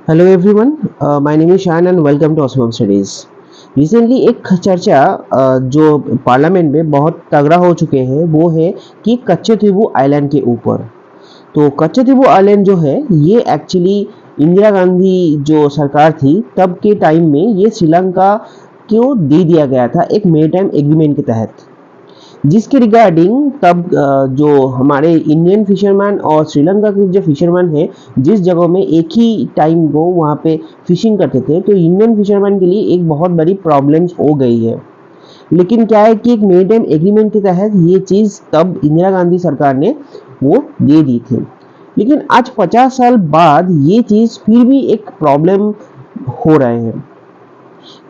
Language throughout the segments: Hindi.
Hello everyone, my name is Shan and welcome to awesome studies. Recently एक चर्चा जो पार्लियामेंट में बहुत तगड़ा हो चुके हैं वो है कि कच्चे द्वीप आइलैंड के ऊपर। तो कच्चे द्वीप आइलैंड जो है ये एक्चुअली इंदिरा गांधी जो सरकार थी तब के टाइम में ये श्रीलंका को दे दिया गया था एक मेरीटाइम एग्रीमेंट के तहत, जिसके रिगार्डिंग तब जो हमारे इंडियन फिशरमैन और श्रीलंका के जो फिशरमैन है जिस जगह में एक ही टाइम को वहाँ पे फिशिंग करते थे, तो इंडियन फिशरमैन के लिए एक बहुत बड़ी प्रॉब्लम्स हो गई है। लेकिन क्या है कि एक मेरीटाइम एग्रीमेंट के तहत ये चीज़ तब इंदिरा गांधी सरकार ने वो दे दी थी। लेकिन आज 50 साल बाद ये चीज़ फिर भी एक प्रॉब्लम हो रहे हैं,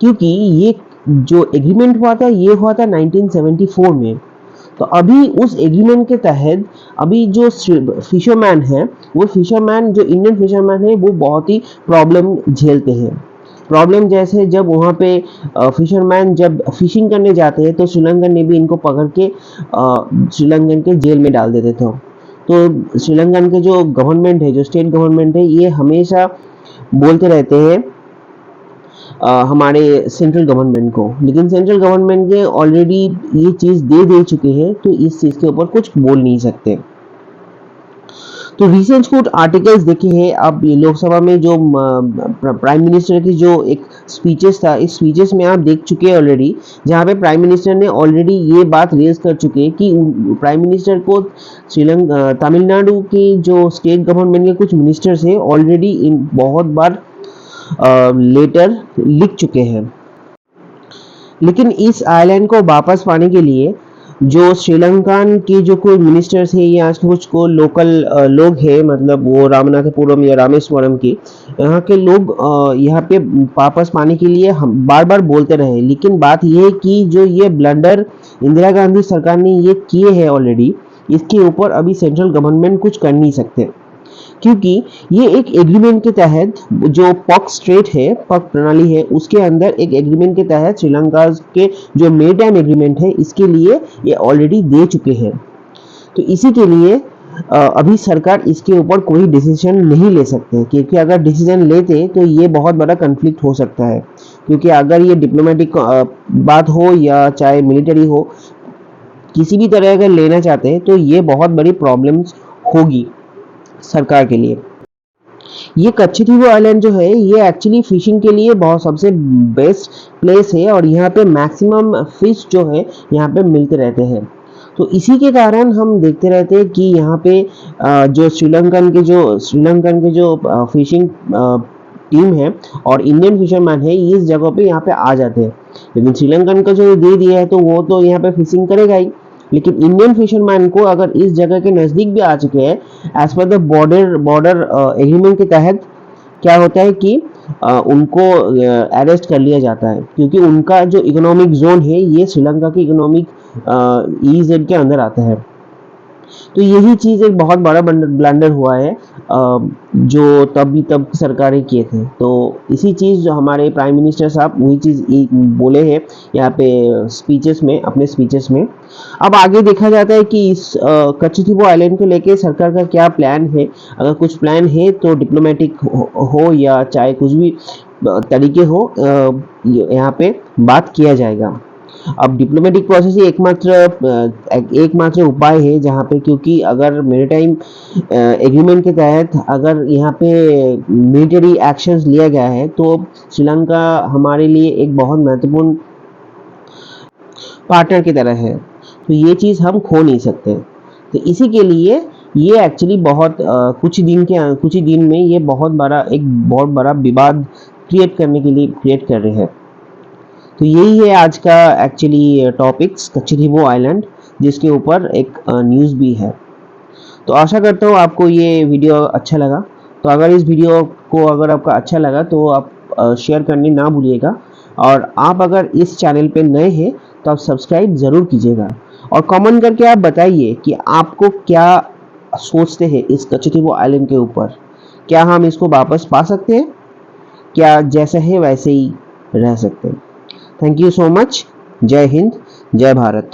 क्योंकि ये जो एग्रीमेंट हुआ था ये हुआ था 1974 में। तो अभी उस एग्रीमेंट के तहत अभी जो फिशरमैन है वो फिशरमैन जो इंडियन फिशरमैन है वो बहुत ही प्रॉब्लम झेलते हैं। प्रॉब्लम जैसे जब वहाँ पे फिशरमैन जब फिशिंग करने जाते हैं तो श्रीलंकन ने भी इनको पकड़ के श्रीलंकन के जेल में डाल देते थे। तो श्रीलंकन के जो गवर्नमेंट है, जो स्टेट गवर्नमेंट है, ये हमेशा बोलते रहते हैं हमारे सेंट्रल गवर्नमेंट को, लेकिन सेंट्रल गवर्नमेंट के ऑलरेडी ये चीज़ दे चुके हैं तो इस चीज़ के ऊपर कुछ बोल नहीं सकते। तो रिसेंट कुछ आर्टिकल्स देखे हैं आप लोकसभा में, जो प्राइम मिनिस्टर की जो एक स्पीचेस था, इस स्पीचेस में आप देख चुके हैं ऑलरेडी, जहाँ पे प्राइम मिनिस्टर ने ऑलरेडी ये बात रेज कर चुके हैं कि प्राइम मिनिस्टर को श्रीलंका तमिलनाडु के जो स्टेट गवर्नमेंट के कुछ मिनिस्टर्स हैं ऑलरेडी इन बहुत बार लेटर लिख चुके हैं। लेकिन इस आइलैंड को वापस पाने के लिए जो श्रीलंकन के जो कोई मिनिस्टर्स है या कुछ को लोकल लोग हैं, मतलब वो रामनाथपुरम या रामेश्वरम के यहाँ के लोग यहाँ पे वापस पाने के लिए हम बार बार बोलते रहे। लेकिन बात ये है कि जो ये ब्लंडर इंदिरा गांधी सरकार ने ये किए हैं ऑलरेडी, इसके ऊपर अभी सेंट्रल गवर्नमेंट कुछ कर नहीं सकते, क्योंकि ये एक एग्रीमेंट के तहत जो पॉक स्ट्रेट है, पॉक प्रणाली है, उसके अंदर एक एग्रीमेंट के तहत श्रीलंका के जो मेरीटाइम एग्रीमेंट है इसके लिए ये ऑलरेडी दे चुके हैं। तो इसी के लिए अभी सरकार इसके ऊपर कोई डिसीजन नहीं ले सकते, क्योंकि अगर डिसीजन लेते तो ये बहुत बड़ा कन्फ्लिक्ट हो सकता है। क्योंकि अगर ये डिप्लोमेटिक बात हो या चाहे मिलिट्री हो, किसी भी तरह अगर लेना चाहते हैं तो ये बहुत बड़ी प्रॉब्लम्स होगी सरकार के लिए। ये कच्ची द्वीप आइलैंड जो है ये एक्चुअली फिशिंग के लिए बहुत सबसे बेस्ट प्लेस है और यहाँ पे मैक्सिमम फिश जो है यहाँ पे मिलते रहते हैं। तो इसी के कारण हम देखते रहते हैं कि यहाँ पे जो श्रीलंकन के जो फिशिंग टीम है और इंडियन फिशरमैन है इस जगह पे यहाँ पे आ जाते हैं। लेकिन श्रीलंकन का जो दे दिया है तो वो तो यहाँ पे फिशिंग करेगा ही, लेकिन इंडियन फिशरमैन को अगर इस जगह के नज़दीक भी आ चुके हैं, as per the border agreement के तहत क्या होता है कि उनको अरेस्ट कर लिया जाता है, क्योंकि उनका जो इकोनॉमिक जोन है ये श्रीलंका की इकोनॉमिक EEZ के अंदर आता है। तो यही चीज़ एक बहुत बड़ा ब्लंडर हुआ है जो तब सरकारें किए थे। तो इसी चीज़ जो हमारे प्राइम मिनिस्टर साहब वही चीज़ बोले हैं यहाँ पे स्पीचेस में, अपने स्पीचेस में। अब आगे देखा जाता है कि इस कच्ची द्वीप आइलैंड को लेके सरकार का क्या प्लान है। अगर कुछ प्लान है तो डिप्लोमेटिक हो या चाहे कुछ भी तरीके हो, यहाँ पे बात किया जाएगा। अब डिप्लोमेटिक प्रोसेस ही एकमात्र उपाय है जहाँ पे, क्योंकि अगर मेरीटाइम एग्रीमेंट के तहत अगर यहाँ पे मिलिट्री एक्शंस लिया गया है तो श्रीलंका हमारे लिए एक बहुत महत्वपूर्ण पार्टनर की तरह है, तो ये चीज़ हम खो नहीं सकते। तो इसी के लिए ये एक्चुअली बहुत कुछ ही दिन में ये बहुत बड़ा विवाद क्रिएट करने के लिए क्रिएट कर रहे हैं। तो यही है आज का एक्चुअली टॉपिक्स कच्ची द्वीप आइलैंड, जिसके ऊपर एक न्यूज़ भी है। तो आशा करता हूँ आपको ये वीडियो अच्छा लगा। तो अगर इस वीडियो को अगर आपका अच्छा लगा तो आप शेयर करने ना भूलिएगा, और आप अगर इस चैनल पे नए हैं तो आप सब्सक्राइब ज़रूर कीजिएगा, और कमेंट करके आप बताइए कि आपको क्या सोचते हैं इस कच्ची द्वीप आइलैंड के ऊपर। क्या हम इसको वापस पा सकते हैं, क्या जैसा है वैसे ही रह सकते हैं। Thank you so much. जय हिंद, जय भारत।